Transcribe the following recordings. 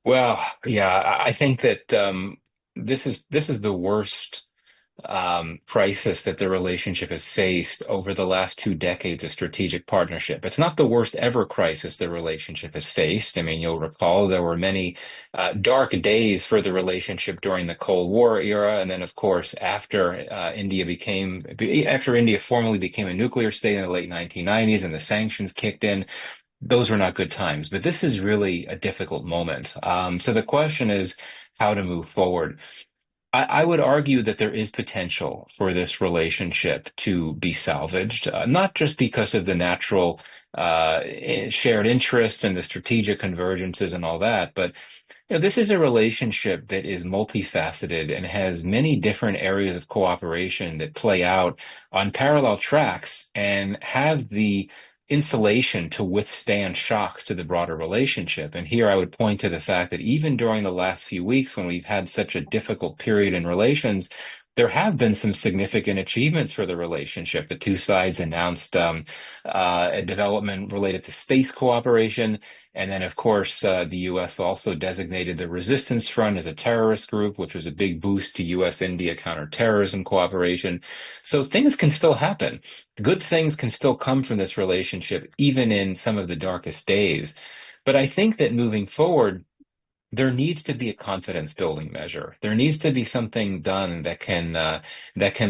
Well, yeah, I think that this is the worst crisis that the relationship has faced over the last 2 decades of strategic partnership. It's not the worst ever crisis the relationship has faced. I mean, you'll recall there were many dark days for the relationship during the Cold War era, and then, of course, after India formally became a nuclear state in the late 1990s and the sanctions kicked in. Those were not good times, but this is really a difficult moment. So the question is how to move forward. I would argue that there is potential for this relationship to be salvaged, not just because of the natural shared interests and the strategic convergences and all that, but this is a relationship that is multifaceted and has many different areas of cooperation that play out on parallel tracks and have the insulation to withstand shocks to the broader relationship. And here I would point to the fact that even during the last few weeks, when we've had such a difficult period in relations, there have been some significant achievements for the relationship. The two sides announced a development related to space cooperation. And then, of course, the U.S. also designated the Resistance Front as a terrorist group, which was a big boost to U.S.-India counterterrorism cooperation. So things can still happen. Good things can still come from this relationship, even in some of the darkest days. But I think that moving forward, there needs to be a confidence building measure. There needs to be something done that can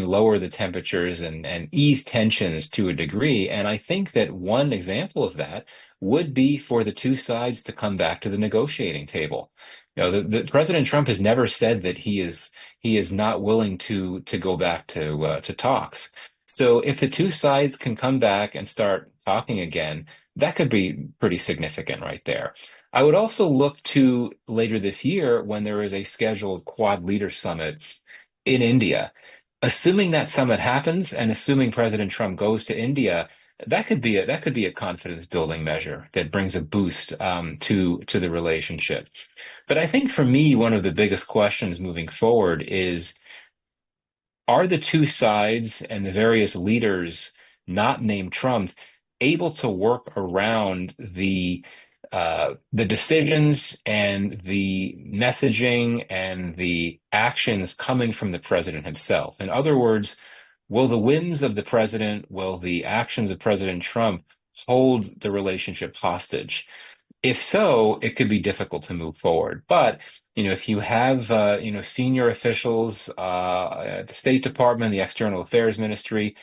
lower the temperatures and ease tensions to a degree. And I think that one example of that would be for the two sides to come back to the negotiating table. The President Trump has never said that he is not willing to go back to talks. So if the two sides can come back and start talking again, that could be pretty significant right there. I would also look to later this year when there is a scheduled Quad Leaders Summit in India. Assuming that summit happens and assuming President Trump goes to India, that could be a confidence building measure that brings a boost to the relationship. But I think for me, one of the biggest questions moving forward is, are the two sides and the various leaders not named Trumps able to work around the decisions and the messaging and the actions coming from the president himself? In other words, will the whims of the president, will the actions of President Trump hold the relationship hostage? If so, it could be difficult to move forward. But if you have senior officials at the State Department, the External Affairs Ministry,